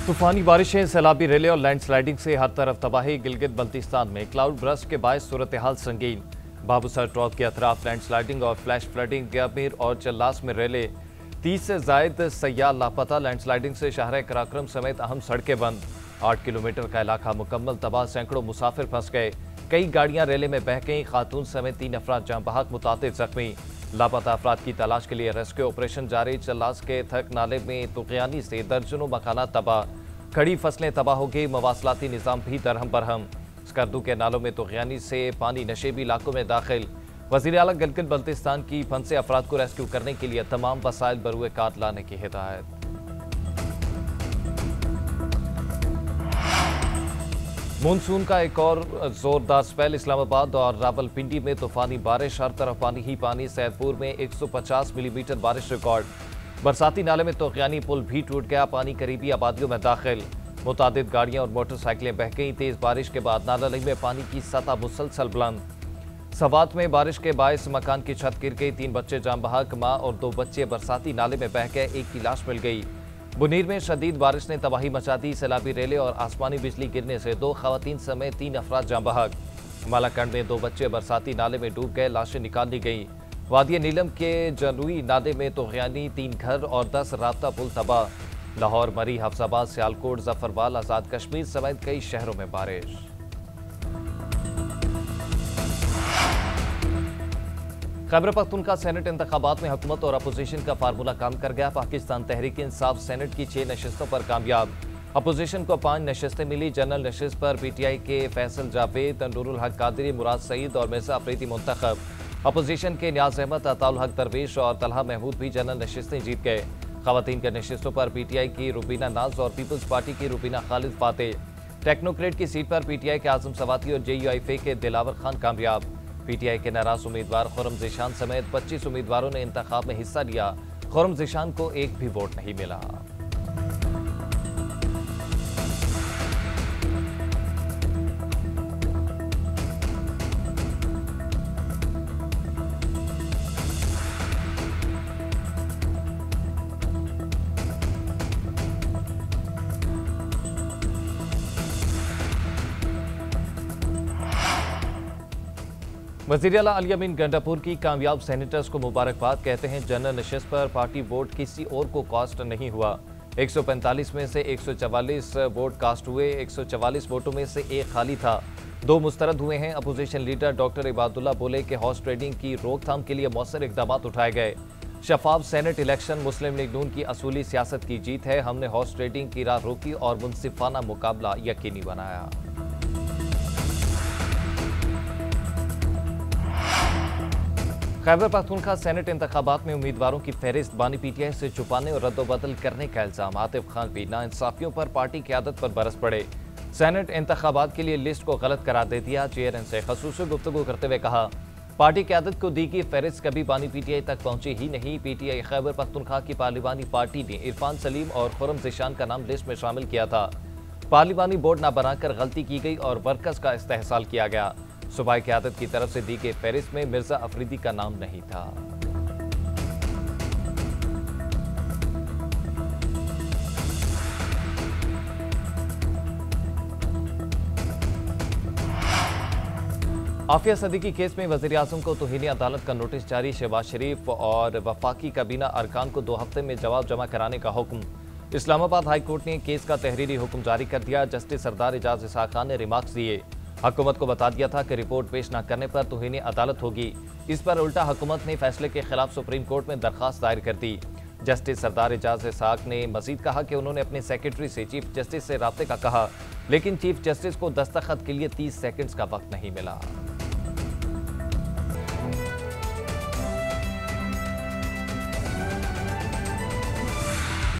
तूफानी बारिशें, सैलाबी रेले और लैंडस्लाइडिंग से हर तरफ तबाही। गिलगित बल्तिस्तान में क्लाउड ब्रस्ट के बायस सूरत हाल संगीन। बाबूसर ट्रॉप के अतराफ लैंडस्लाइडिंग और फ्लैश फ्लडिंग। गयामीर और चल्लास में रेले। 30 से जायद सयाह लापता। लैंडस्लाइडिंग से शहर कराक्रम समेत अहम सड़कें बंद। 8 किलोमीटर का इलाका मुकम्मल तबाह। सैकड़ों मुसाफिर फंस गए। कई गाड़ियां रेले में बह गईं। खातून समेत 3 अफराद जाँ बहक, मुतातिद जख्मी। लापता अफराद की तलाश के लिए रेस्क्यू ऑपरेशन जारी। चल्लास के थक नाले में तुगयानी से दर्जनों मकानात तबाह। खड़ी फसलें तबाह हो गई। मवासलाती निज़ाम भी दरहम बरहम। स्कर्दू के नालों में तुगयानी से पानी नशेबी इलाकों में दाखिल। वज़ीर आला गिलगित बल्तिस्तान की फंसे अफराद को रेस्क्यू करने के लिए तमाम वसाइल बरूए कार लाने की हिदायत। मानसून का एक और जोरदार स्पेल। इस्लामाबाद और रावलपिंडी में तूफानी बारिश, हर तरफ पानी ही पानी। सैदपुर में 150 मिलीमीटर बारिश रिकॉर्ड। बरसाती नाले में तोगयानी पुल भी टूट गया। पानी करीबी आबादियों में दाखिल। मुतादिद गाड़ियां और मोटरसाइकिलें बह गईं। तेज बारिश के बाद नाला नदी में पानी की सतह मुसलसल बुलंद। सवात में बारिश के बायस मकान की छत गिर गई। 3 बच्चे जाँ बहक, मां और 2 बच्चे बरसाती नाले में बह गए। एक की लाश मिल गई। बुनीर में शदीद बारिश ने तबाही मचा दी। सैलाबी रेले और आसमानी बिजली गिरने से 2 खवातीन समेत 3 अफराद जाँ बहक। मालाकंड में 2 बच्चे बरसाती नाले में डूब गए। लाशें निकाल ली गई। वादी नीलम के जनूई नाले में तुगयानी, 3 घर और 10 राब्ता पुल तबाह। लाहौर, मरी, हफ्साबाद, सियालकोट, जफरवाल, आजाद कश्मीर समेत कई शहरों में बारिश। खैबर पख्तूनख्वा सेनेट इंतखाबात में हुकूमत और अपोजिशन का फार्मूला काम कर गया। पाकिस्तान तहरीक इंसाफ सेनेट की 6 नशिस्तों पर कामयाब। अपोजिशन को 5 नशिस्तें मिली। जनरल नशिस्त पर पीटीआई के फैसल जावेद, नूरुल हक कादरी, मुराद सईद और मिर्जा अफरीदी मुंतखब। अपोजिशन के न्याज अहमद, अताउल हक दरवेश और तलहा महमूद भी जनरल नशिस्तें जीत गए। खवातीन के नशिस्तों पर पीटीआई की रुबीना नाज और पीपल्स पार्टी की रुबीना खालिद फातेह। टेक्नोक्रेट की सीट पर पीटीआई के आजम सवाती और जेयूआईफे के दिलावर खान कामयाब। पीटीआई के नाराज उम्मीदवार खुर्रम ज़ीशान समेत 25 उम्मीदवारों ने इंतखाब में हिस्सा लिया। खुर्रम ज़ीशान को एक भी वोट नहीं मिला। वज़ीर आला अली अमीन गंडापुर की कामयाब सेनेटर्स को मुबारकबाद। कहते हैं जनरल नशिस्त पर पार्टी वोट किसी और को कास्ट नहीं हुआ। 145 में से 144 वोट कास्ट हुए। 144 वोटों में से 1 खाली था। 2 मुस्तरद हुए हैं। अपोजिशन लीडर डॉक्टर इबादुल्ला बोले कि हॉर्स ट्रेडिंग की रोकथाम के लिए मौसर इकदाम उठाए गए। शफाफ सेनेट इलेक्शन मुस्लिम लीग नून की असूली सियासत की जीत है। हमने हॉर्स ट्रेडिंग की राह रोकी और मुनसिफाना मुकाबला यकीनी बनाया। खैबर पख्तूनख्वा सेनेट इंतखाबात में उम्मीदवारों की फहरिस्त बानी पीटीआई से छुपाने और रद्दोबदल करने का इल्जाम। आतिफ खान भी नाइंसाफियों पर पार्टी क़यादत पर बरस पड़े। सेनेट इंतखाबात के लिए लिस्ट को गलत करार दे दिया। चेयरमैन से खसूसी गुफ्तगू करते हुए कहा, पार्टी क़यादत को दी गई फहरिस्त कभी बानी पीटीआई तक पहुंची ही नहीं। पीटीआई खैबर पख्तूनख्वा की पार्लिमानी पार्टी ने इरफान सलीम और खुर्रम ज़ीशान का नाम लिस्ट में शामिल किया था। पार्लिमानी बोर्ड न बनाकर गलती की गई और वर्कर्स का इस्तेहसाल किया गया। सूबाई क़यादत की तरफ से दी गई फहरिस्त में मिर्जा अफरीदी का नाम नहीं था। आफिया सदीकी केस में वज़ीर आज़म को तौहीन अदालत का नोटिस जारी। शहबाज शरीफ और वफाकी काबीना अरकान को 2 हफ्ते में जवाब जमा कराने का हुक्म। इस्लामाबाद हाई कोर्ट ने केस का तहरीरी हुक्म जारी कर दिया। जस्टिस सरदार एजाज इसहाक खान ने रिमार्क्स दिए। हुकूमत को बता दिया था कि रिपोर्ट पेश न करने पर तौहीन अदालत होगी। इस पर उल्टा हुकूमत ने फैसले के खिलाफ सुप्रीम कोर्ट में दरखास्त दायर कर दी। जस्टिस सरदार एजाज इसहाक ने मजीद कहा कि उन्होंने अपने सेक्रेटरी से चीफ जस्टिस से राब्ते का कहा, लेकिन चीफ जस्टिस को दस्तखत के लिए 30 सेकंड्स का वक्त नहीं मिला।